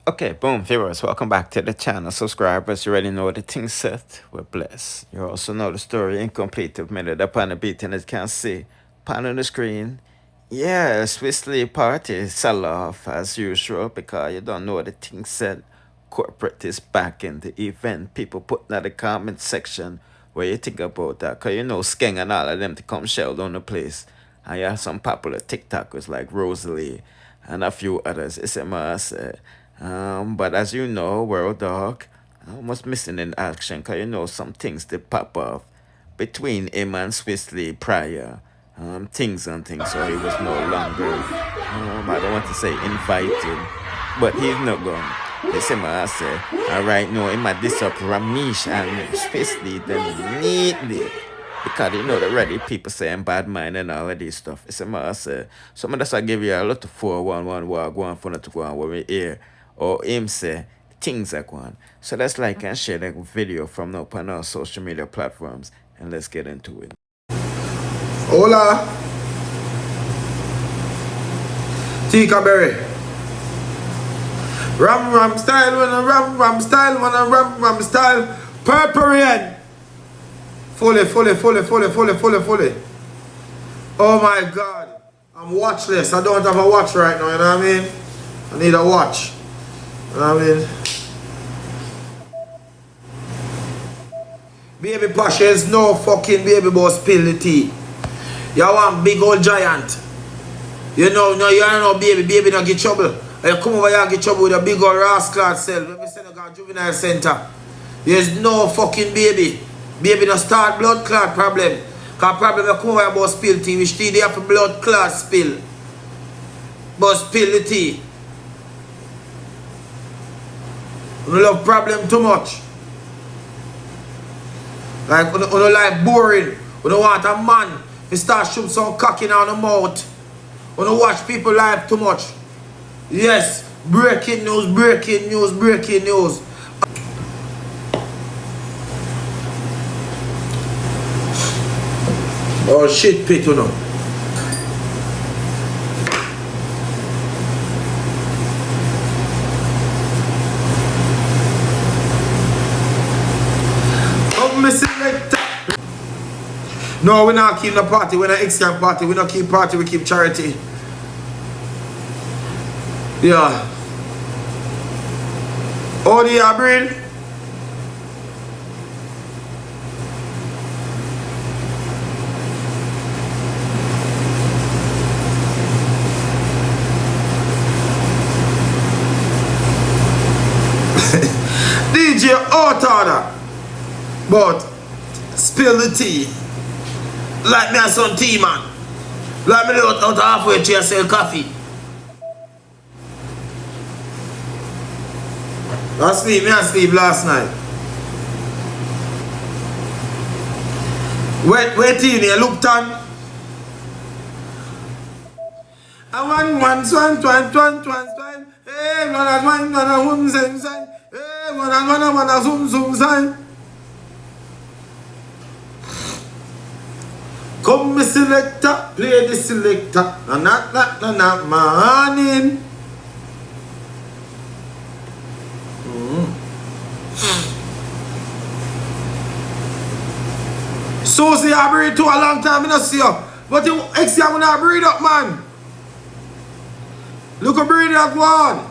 Okay, boom, viewers, welcome back to the channel. Subscribers, you already know the thing set. We're blessed. You also know the story incomplete of minute upon the beat, and as you can see, pan on the screen. Yeah, Swiss party sell off as usual because you don't know the thing said. Corporate is back in the event. People putting in the comment section what you think about that. Because you know Skeng and all of them to come shell down the place. And you have some popular TikTokers like Rosalie and a few others. It's a must. But as you know, World Dog was missing in action because you know some things did pop off between him and Swissley prior. Things and things, so he was no longer, I don't want to say invited, but he's not gone. You see what I say? Alright, no, he might diss up Romeich and Swissley them neatly. Because you know already people saying bad mind and all of this stuff. It's a mass. Some of us I give you a lot of 411 war go on for to go on what we hear. Or him say things like one. So let's like and share the video from now on our social media platforms and let's get into it. Hola. Tika Berry. Ram style, ram style. Purple. Fully. Oh my God. I'm watchless. I don't have a watch right now, you know what I mean? I need a watch. You know what I mean? Baby Pasha is no fucking baby boss spill the tea. You want big old giant. You know, no, you don't know baby don't get trouble. You come over here and get trouble with a big old rascal self. Let me send you to juvenile center. There's no fucking baby. Baby no start blood clot problem. Cause problem you come over here about spill tea. Which tea they have a blood clot spill. But spill the tea. You love problem too much. Like you don't like boring. You don't want a man. You start shooting some cocking on the mouth. You don't watch people live too much. Yes. Breaking news. Oh shit pit, you know. Oh, me selector. No, we not keep the party. We not extra party. We not keep party. We keep charity. Yeah. Oh, the breed. DJ Autada. But spill the tea. Like me and some tea, man. Like me out halfway to sell coffee. I sleep last night. Wait till you looked on. I want one. Hey, one sign. Hey, one sign. Come, me selector, play the selector. Not morning. Susie, I breed too a long time, I don't see you. But you ex-year, I'm not breed up, man. Look at breed that one.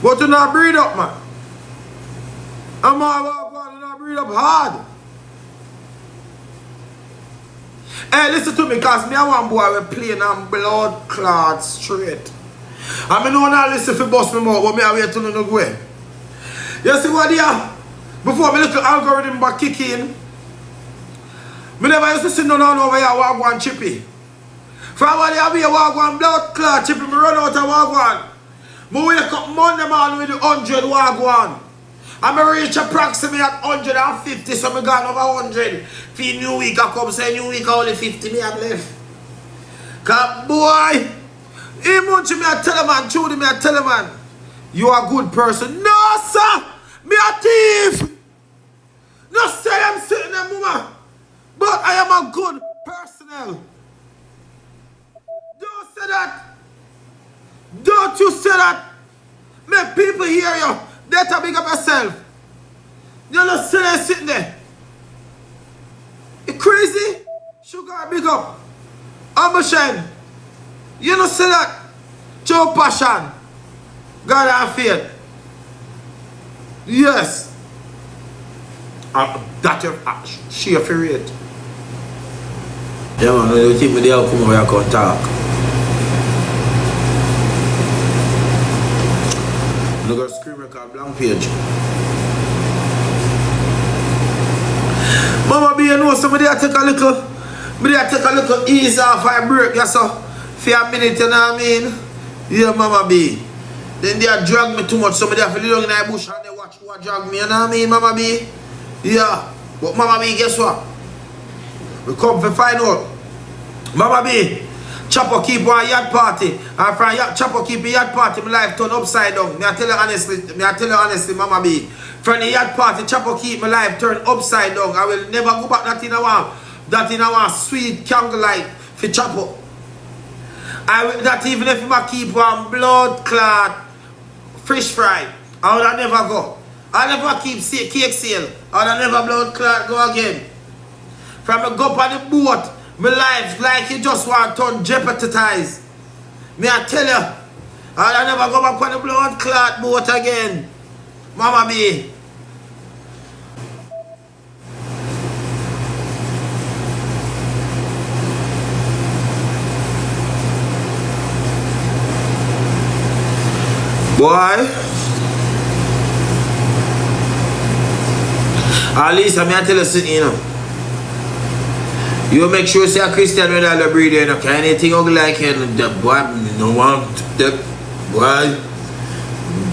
But you not breed up, man. I'm not breed up hard. Hey, listen to me, because me and one boy we playing on blood clot straight. I mean, no one listen for bust me more, but me I wait till no go. You see what they are? Before my little algorithm back kick in, me never used to sit down over here Wagwan chippy. From what they have here Wagwan blood clot chippy, me run out of Wagwan. Me wake up Monday morning with the 100 Wagwan. And I reach approximately at 150, so I got over 100. For new week I come say new week only 50 me have left. Cause boy, he munch me a tell man, truly me a tell man, you are a good person. No sir, me a thief. No say I'm sitting there, mama. But I am a good personnel. Don't say that. Don't you say that. Make people hear you. Better big up yourself. You don't say that sitting there. You crazy? Sugar, big up. Ambition. You don't say that. Show passion. God and faith. Yes. That she afraid. Yeah, man, you think me come over here and talk. Look at screen record blank page. Mama B, you know somebody I take a little ease off my break, yes sir. For a minute, you know what I mean? Yeah, Mama B. Then they drag me too much, somebody have to lay down in the bush and they watch who drag me, you know what I mean, Mama B? Yeah. But Mama B, guess what? We come to find out. Mama B, Chopper keep one yacht party. And from Chopper keep a yacht party, my life turn upside down. I tell you honestly, Mama B. From the yacht party, Chopper keep my life turn upside down. I will never go back that in our sweet candlelight for Chopper. That even if I keep one blood clot fish fry, I would never go. I never keep cake sale. I never blood clot go again. From a go up on the boat, my life like you just want to turn jeopardize. Me I tell you, I never go back on the blood clot boat again. Mama B. Boy. At least I'm tell you something, you know. You make sure say a Christian when I breed, you know, can anything ugly like you, the boy, no one, the boy,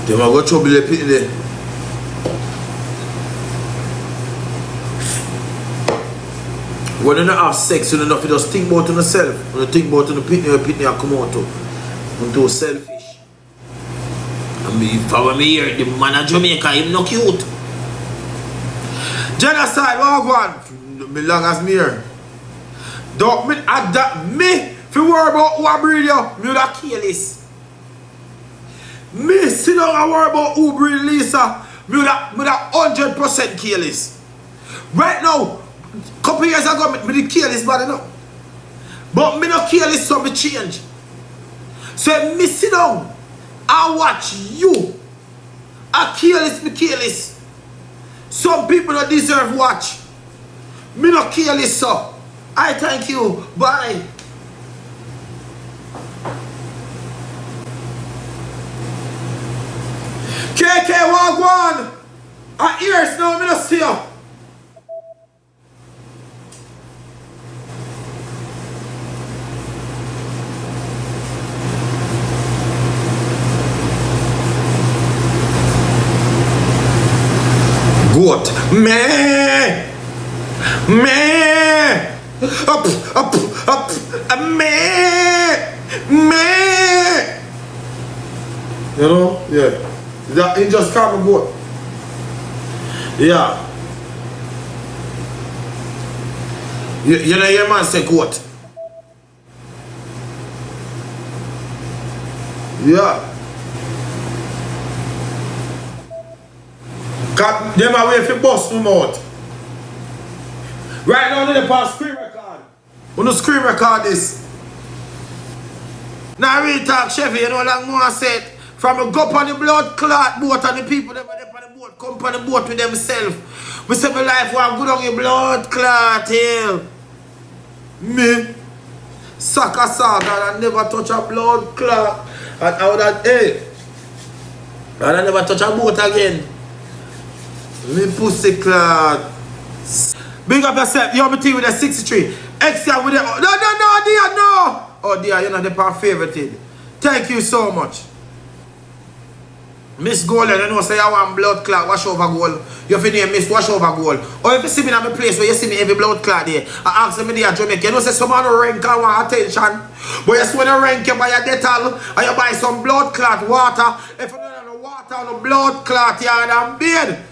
they might go trouble the people there. When you don't have sex, you don't have to just think about yourself. When you think about the pitney, you come out to selfish. And if I were me here, the man of Jamaica, him not cute. Genocide, what one? Me long as me here. Don't me at that me if you worry about who I breed you, me would have kill this. Me sit down and worry about who breed Lisa, me would have 100% kill this. Right now, couple years ago, me did kill this body now. But me not kill this, so me change. So me sit down and watch you. I kill this, me kill this. Some people don't deserve watch. Me not kill this, so. I thank you. Bye. KK Wagwan. Our ears now, me not see you. Goat. Meh. Meh. Up, meh. Meh. You know? Yeah. That he just can't go. Yeah. You know your man say goat. Yeah. Got them away if you bust them out. Right now, they pass screen record. When you screen record this. Now, I really talk, Chevy, you know, like more I said, from a go on the blood clot boat and the people that were on the boat, come on the boat with themselves. We say my life was good on your blood clot here. Me, sucker saga, I never touch a blood clot. And I would have, hey, and I never touch a boat again. Me pussy clot. Big up yourself. You have a team with a 63. Extra with a... No, dear, no. Oh, dear, you're not the part favorited. Thank you so much. Miss Golden, you know, say I want blood clot, wash over goal. You have name Miss Wash over goal. Or if you see me in my place where you see me every blood clot there, I ask me there, Jamaica, you know, say someone rank and want attention. But you see when you rank, you buy a Dettol and you buy some blood clot water. If you don't have no water or no blood clot, you're in bed.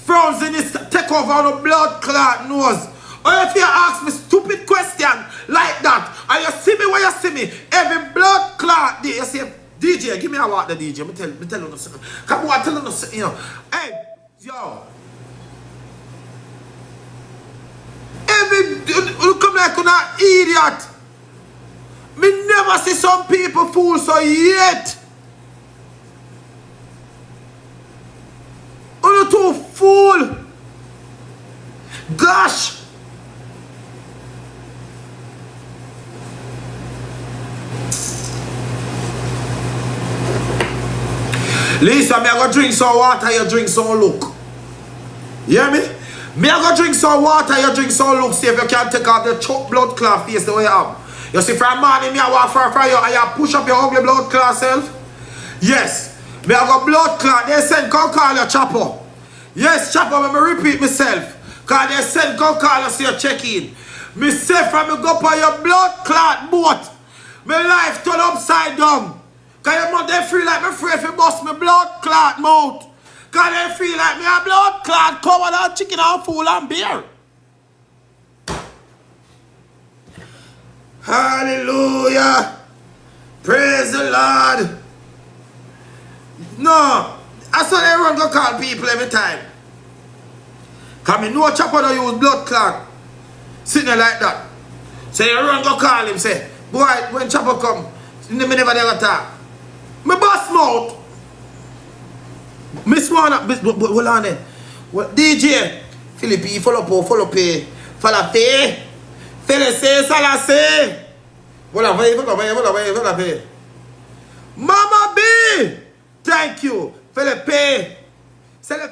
Frowns in this take over on the blood clot nose. Or if you ask me stupid question like that, and you see me where you see me, every blood clot there, you see DJ, give me a walk the DJ. Me tell you something. Come on, tell you something, you know. Hey, yo. You come like an idiot. Me never see some people fool so yet. You too fool. Gosh. Lisa, me I go drink some water, you drink some look. You hear me? Me I go drink some water, you drink some look. See if you can take off the choke blood clot face the way you have. You see from morning me I walk for you and you push up your ugly blood clot self. Yes. Me I go blood clot. They send come call your chopper. Yes, chopper, let me repeat myself. Cause they send come call us your check-in. Me say from me go for your blood clot boat. My life turn upside down. Cause your mouth they feel like me afraid to bust my blood clot mouth. Cause they feel like me a blood clot covered on chicken and fool and beer. Hallelujah. Praise the Lord. No. That's what everyone go call people every time. Cause me know chopper don't use blood clot. Sitting there like that. So everyone go call him say, boy, when chopper come, me never never talk. Me boss mouth. Miss one up, hold on there. DJ, Philippi, follow pay. Felice, salase. Follow pay. Mama B, thank you. Philippi. Follow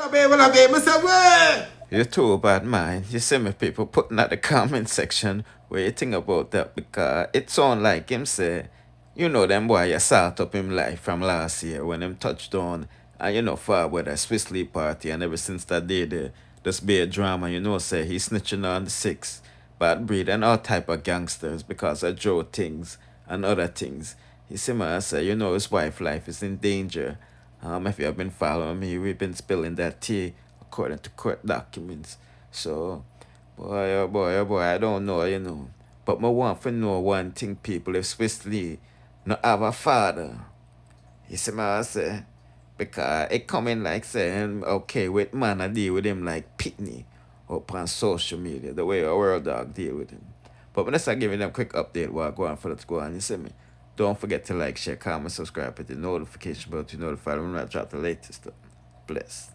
pay. Me say, where? You're too bad, man. You see me people putting at the comment section where you think about that because it sound like him say, you know them boy you sort up him life from last year when him touched on and you know forward a BirthdayParty and ever since that day the this be a drama, you know say he's snitching on the six bad breed and all type of gangsters because of Joe things and other things. You see me I say, you know his wife life is in danger. If you have been following me, we've been spilling that tea according to court documents. So boy, I don't know, you know. But I want to know one thing, people, if Swiss Lee not have a father. You see what I say? Because it coming like saying, okay, with man I deal with him like pitney up on social media, the way a world dog deal with him. But when I start giving them a quick update what go on for let's go on, you see me? Don't forget to like, share, comment, subscribe, hit the notification bell to notify when I drop the latest stuff. Bless.